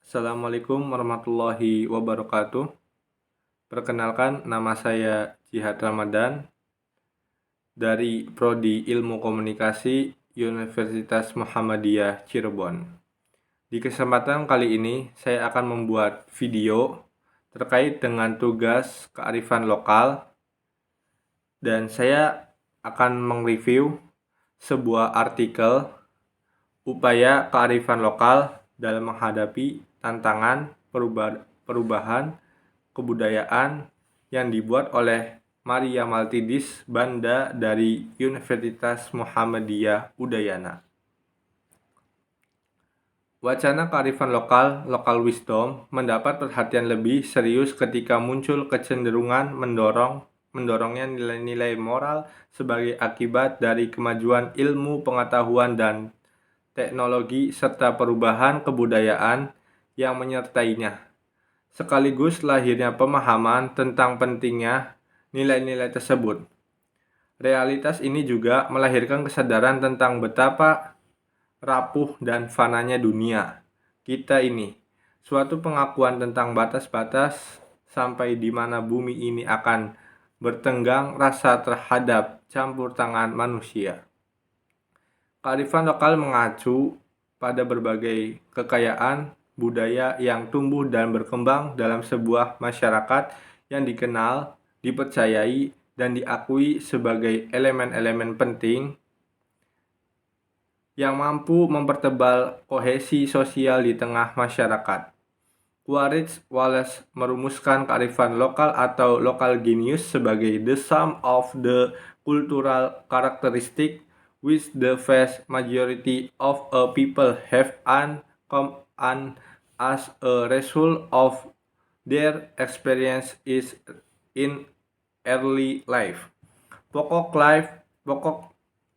Assalamualaikum warahmatullahi wabarakatuh. Perkenalkan, nama saya Jihad Ramadan dari Prodi Ilmu Komunikasi Universitas Muhammadiyah Cirebon. Di kesempatan kali ini, saya akan membuat video terkait dengan tugas kearifan lokal dan saya akan mereview sebuah artikel upaya kearifan lokal dalam menghadapi tantangan perubahan kebudayaan yang dibuat oleh Maria Maltidis Banda dari Universitas Muhammadiyah Udayana. Wacana kearifan lokal, local wisdom, mendapat perhatian lebih serius ketika muncul kecenderungan mendorongnya nilai-nilai moral sebagai akibat dari kemajuan ilmu pengetahuan dan teknologi serta perubahan kebudayaan yang menyertainya. Sekaligus lahirnya pemahaman tentang pentingnya nilai-nilai tersebut. Realitas ini juga melahirkan kesadaran tentang betapa rapuh dan fananya dunia kita ini. Suatu pengakuan tentang batas-batas sampai di mana bumi ini akan bertenggang rasa terhadap campur tangan manusia. Kearifan lokal mengacu pada berbagai kekayaan budaya yang tumbuh dan berkembang dalam sebuah masyarakat yang dikenal, dipercayai, dan diakui sebagai elemen-elemen penting yang mampu mempertebal kohesi sosial di tengah masyarakat. Quaritch Wallace merumuskan kearifan lokal atau local genius sebagai the sum of the cultural characteristic which the vast majority of a people have and as a result of their experience is in early life. Pokok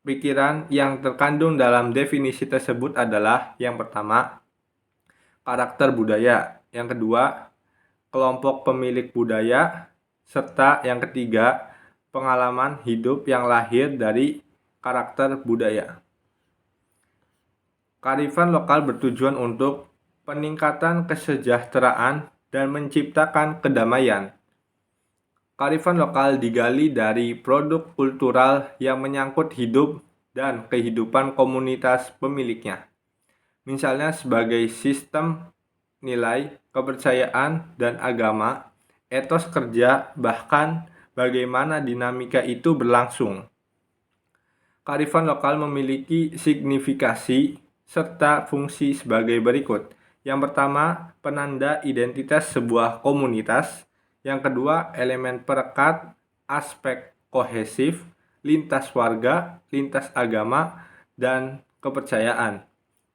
pikiran yang terkandung dalam definisi tersebut adalah yang pertama, karakter budaya, yang kedua, kelompok pemilik budaya, serta yang ketiga, pengalaman hidup yang lahir dari karakter budaya. Kearifan lokal bertujuan untuk peningkatan kesejahteraan dan menciptakan kedamaian. Kearifan lokal digali dari produk kultural yang menyangkut hidup dan kehidupan komunitas pemiliknya. Misalnya sebagai sistem nilai, kepercayaan, dan agama, etos kerja, bahkan bagaimana dinamika itu berlangsung. Kearifan lokal memiliki signifikasi serta fungsi sebagai berikut. Yang pertama, penanda identitas sebuah komunitas. Yang kedua, elemen perekat, aspek kohesif, lintas warga, lintas agama, dan kepercayaan.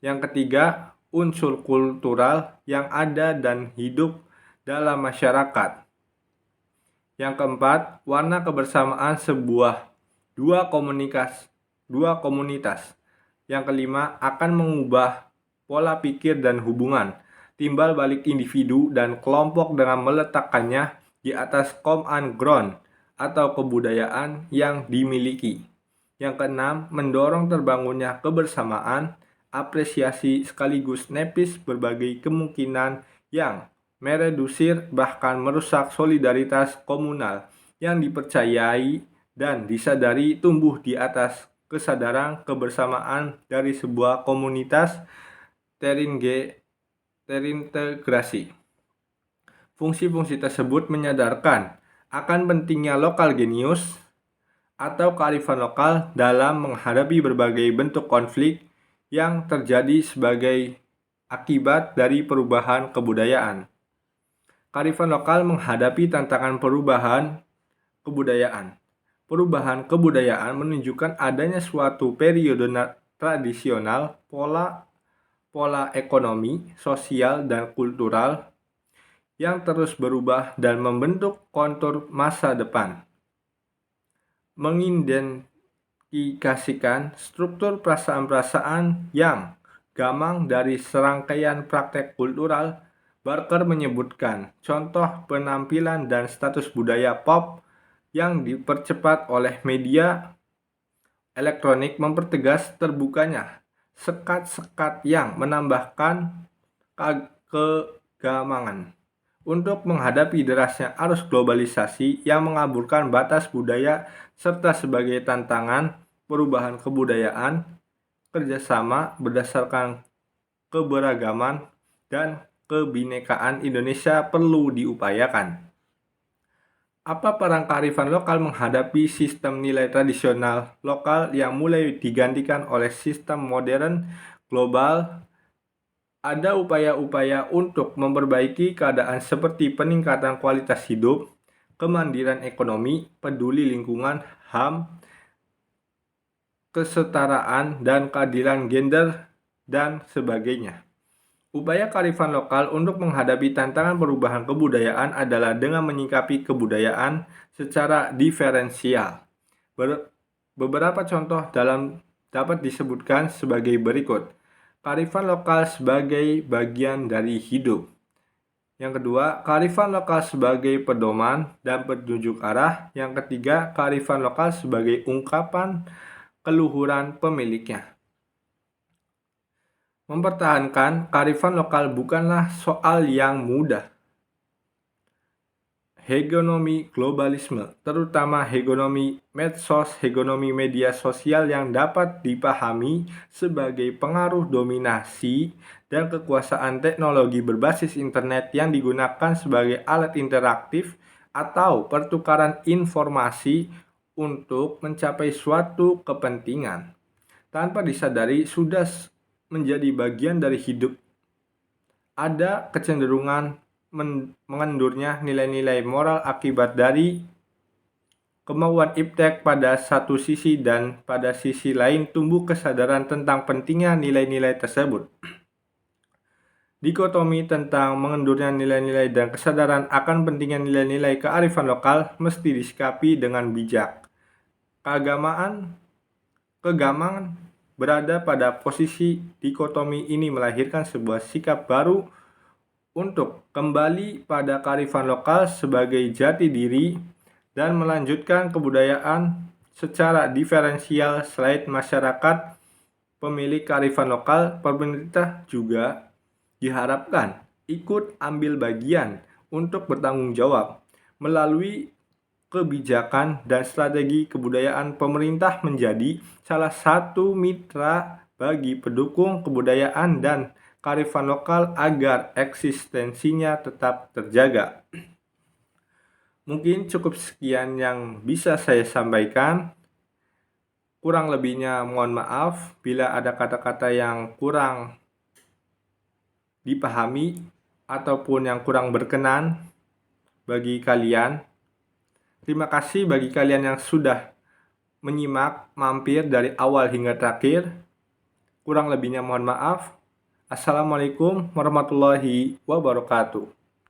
Yang ketiga, unsur kultural yang ada dan hidup dalam masyarakat. Yang keempat, warna kebersamaan sebuah dua komunitas. Yang kelima, akan mengubah pola pikir dan hubungan timbal balik individu dan kelompok dengan meletakkannya di atas common ground atau kebudayaan yang dimiliki. Yang keenam, mendorong terbangunnya kebersamaan, apresiasi sekaligus nepis berbagai kemungkinan yang meredusir bahkan merusak solidaritas komunal yang dipercayai dan disadari tumbuh di atas kesadaran kebersamaan dari sebuah komunitas terintegrasi. Fungsi-fungsi tersebut menyadarkan akan pentingnya lokal genius atau kearifan lokal dalam menghadapi berbagai bentuk konflik yang terjadi sebagai akibat dari perubahan kebudayaan. Kearifan lokal menghadapi tantangan perubahan kebudayaan. Perubahan kebudayaan menunjukkan adanya suatu periode tradisional, pola ekonomi, sosial, dan kultural yang terus berubah dan membentuk kontur masa depan. Mengidentifikasikan struktur perasaan-perasaan yang gamang dari serangkaian praktek kultural, Barker menyebutkan contoh penampilan dan status budaya pop yang dipercepat oleh media elektronik mempertegas terbukanya sekat-sekat yang menambahkan kegamangan. Untuk menghadapi derasnya arus globalisasi yang mengaburkan batas budaya serta sebagai tantangan perubahan kebudayaan, kerjasama berdasarkan keberagaman dan kebinekaan Indonesia perlu diupayakan. Apa peran kearifan lokal menghadapi sistem nilai tradisional lokal yang mulai digantikan oleh sistem modern global? Ada upaya-upaya untuk memperbaiki keadaan seperti peningkatan kualitas hidup, kemandirian ekonomi, peduli lingkungan, HAM, kesetaraan dan keadilan gender, dan sebagainya. Upaya kearifan lokal untuk menghadapi tantangan perubahan kebudayaan adalah dengan menyikapi kebudayaan secara diferensial. Beberapa contoh dapat disebutkan sebagai berikut. Kearifan lokal sebagai bagian dari hidup. Yang kedua, kearifan lokal sebagai pedoman dan petunjuk arah. Yang ketiga, kearifan lokal sebagai ungkapan keluhuran pemiliknya. Mempertahankan kearifan lokal bukanlah soal yang mudah. Hegemoni globalisme, terutama hegemoni medsos, hegemoni media sosial yang dapat dipahami sebagai pengaruh dominasi dan kekuasaan teknologi berbasis internet yang digunakan sebagai alat interaktif atau pertukaran informasi untuk mencapai suatu kepentingan. Tanpa disadari sudah menjadi bagian dari hidup. Ada kecenderungan mengendurnya nilai-nilai moral akibat dari kemauan iptek pada satu sisi dan pada sisi lain tumbuh kesadaran tentang pentingnya nilai-nilai tersebut. Dikotomi tentang mengendurnya nilai-nilai dan kesadaran akan pentingnya nilai-nilai kearifan lokal mesti disikapi dengan bijak. Keagamaan berada pada posisi dikotomi ini melahirkan sebuah sikap baru untuk kembali pada kearifan lokal sebagai jati diri dan melanjutkan kebudayaan secara diferensial. Selain masyarakat pemilik kearifan lokal, pemerintah juga diharapkan ikut ambil bagian untuk bertanggung jawab. Melalui kebijakan dan strategi kebudayaan, pemerintah menjadi salah satu mitra bagi pendukung kebudayaan dan kearifan lokal agar eksistensinya tetap terjaga. Mungkin cukup sekian yang bisa saya sampaikan. Kurang lebihnya mohon maaf bila ada kata-kata yang kurang dipahami ataupun yang kurang berkenan bagi kalian. Terima kasih bagi kalian yang sudah menyimak mampir dari awal hingga terakhir. Kurang lebihnya mohon maaf. Assalamualaikum warahmatullahi wabarakatuh.